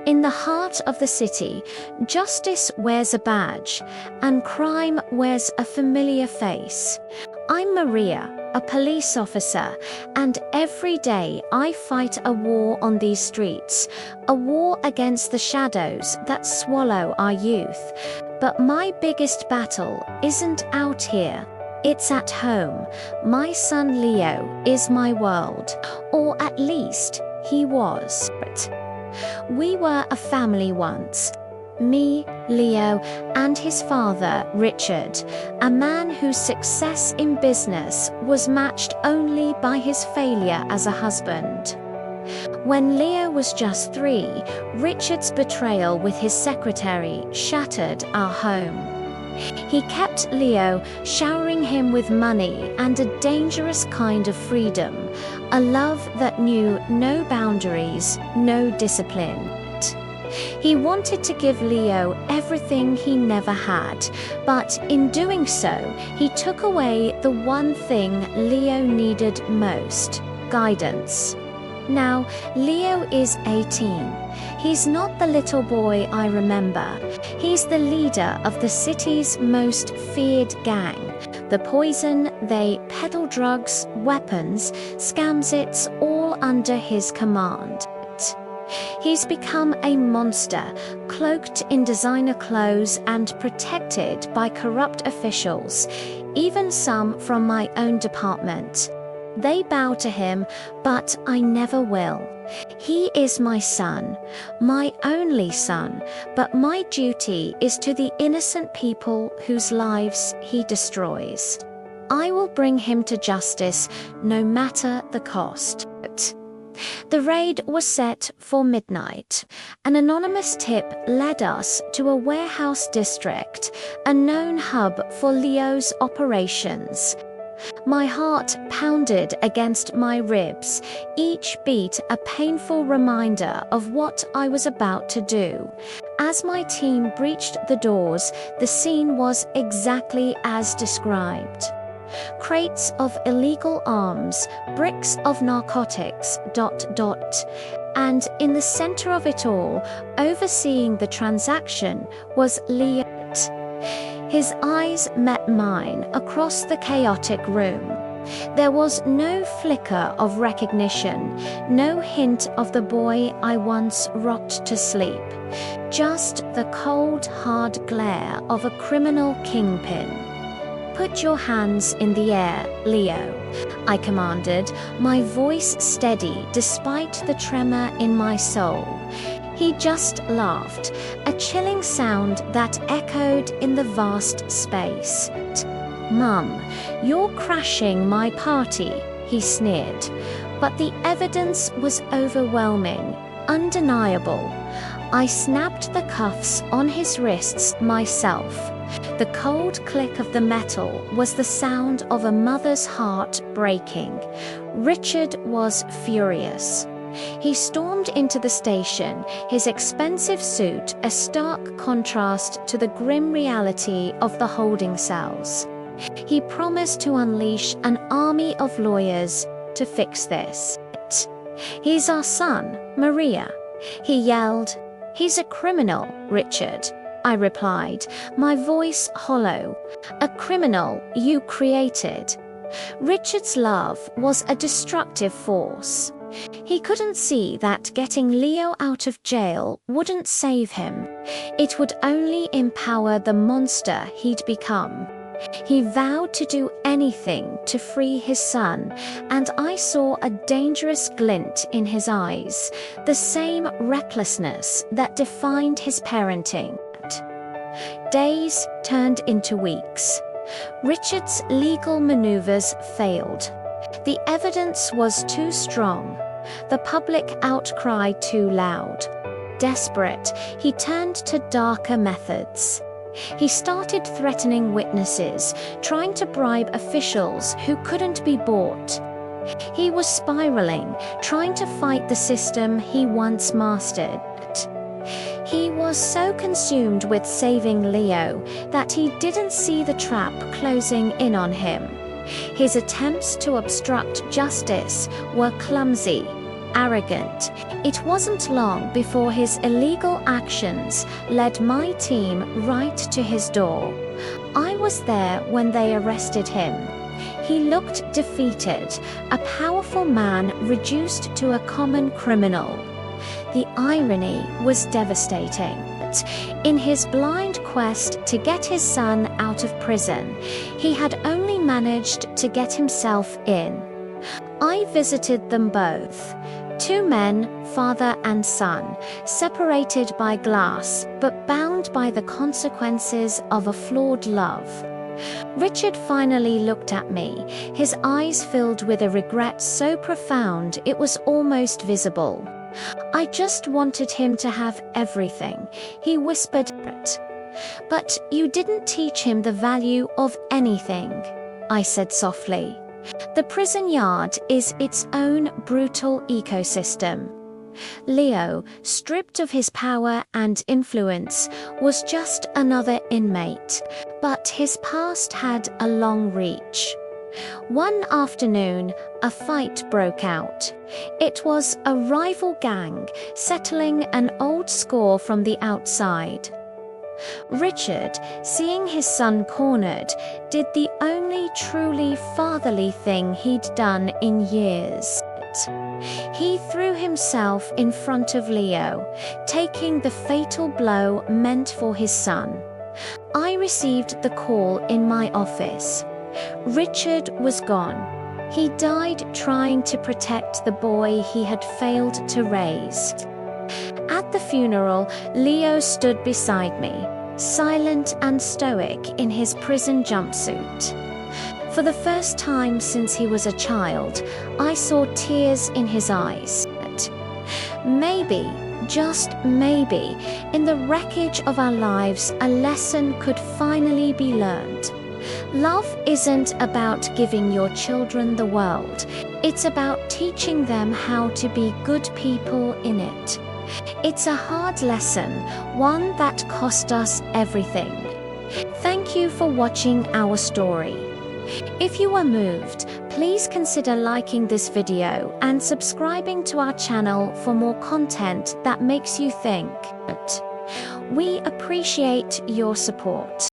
In the heart of the city, justice wears a badge, and crime wears a familiar face. I'm Maria, a police officer, and every day I fight a war on these streets, a war against the shadows that swallow our youth. But my biggest battle isn't out here. It's at home. My son Leo is my world, or at least he was. We were a family once. Me, Leo, and his father, Richard, a man whose success in business was matched only by his failure as a husband. When Leo was just 3, Richard's betrayal with his secretary shattered our home. He kept Leo, showering him with money and a dangerous kind of freedom, a love that knew no boundaries, no discipline. He wanted to give Leo everything he never had, but in doing so, he took away the one thing Leo needed most: guidance. Now, Leo is 18. He's not the little boy I remember. He's the leader of the city's most feared gang. The poison, they peddle drugs, weapons, scams, it's all under his command. He's become a monster, cloaked in designer clothes and protected by corrupt officials, even some from my own department. They bow to him, but I never will. He is my son, my only son, but my duty is to the innocent people whose lives he destroys. I will bring him to justice, no matter the cost. The raid was set for midnight. An anonymous tip led us to a warehouse district, a known hub for Leo's operations. My heart pounded against my ribs, each beat a painful reminder of what I was about to do. As my team breached the doors, the scene was exactly as described. Crates of illegal arms, bricks of narcotics, ... And in the center of it all, overseeing the transaction, was Leo. His eyes met mine across the chaotic room. There was no flicker of recognition, no hint of the boy I once rocked to sleep. Just the cold, hard glare of a criminal kingpin. "Put your hands in the air, Leo," I commanded, my voice steady despite the tremor in my soul. He just laughed, a chilling sound that echoed in the vast space. "Mum, you're crashing my party," he sneered. But the evidence was overwhelming, undeniable. I snapped the cuffs on his wrists myself. The cold click of the metal was the sound of a mother's heart breaking. Richard was furious. He stormed into the station, his expensive suit a stark contrast to the grim reality of the holding cells. He promised to unleash an army of lawyers to fix this. "He's our son, Maria," he yelled. "He's a criminal, Richard," I replied, my voice hollow. "A criminal you created." Richard's love was a destructive force. He couldn't see that getting Leo out of jail wouldn't save him. It would only empower the monster he'd become. He vowed to do anything to free his son, and I saw a dangerous glint in his eyes, the same recklessness that defined his parenting. Days turned into weeks. Richard's legal maneuvers failed. The evidence was too strong, the public outcry too loud. Desperate, he turned to darker methods. He started threatening witnesses, trying to bribe officials who couldn't be bought. He was spiraling, trying to fight the system he once mastered. He was so consumed with saving Leo that he didn't see the trap closing in on him. His attempts to obstruct justice were clumsy, arrogant. It wasn't long before his illegal actions led my team right to his door. I was there when they arrested him. He looked defeated, a powerful man reduced to a common criminal. The irony was devastating. In his blind quest to get his son out of prison, he had only managed to get himself in. I visited them both. Two men, father and son, separated by glass, but bound by the consequences of a flawed love. Richard finally looked at me, his eyes filled with a regret so profound it was almost visible. "I just wanted him to have everything," he whispered. "But you didn't teach him the value of anything," I said softly. "The prison yard is its own brutal ecosystem." Leo, stripped of his power and influence, was just another inmate, but his past had a long reach. One afternoon, a fight broke out. It was a rival gang settling an old score from the outside. Richard, seeing his son cornered, did the only truly fatherly thing he'd done in years. He threw himself in front of Leo, taking the fatal blow meant for his son. I received the call in my office. Richard was gone. He died trying to protect the boy he had failed to raise. At the funeral, Leo stood beside me, silent and stoic in his prison jumpsuit. For the first time since he was a child, I saw tears in his eyes. Maybe, just maybe, in the wreckage of our lives, a lesson could finally be learned. Love isn't about giving your children the world. It's about teaching them how to be good people in it. It's a hard lesson, one that cost us everything. Thank you for watching our story. If you were moved, please consider liking this video and subscribing to our channel for more content that makes you think. We appreciate your support.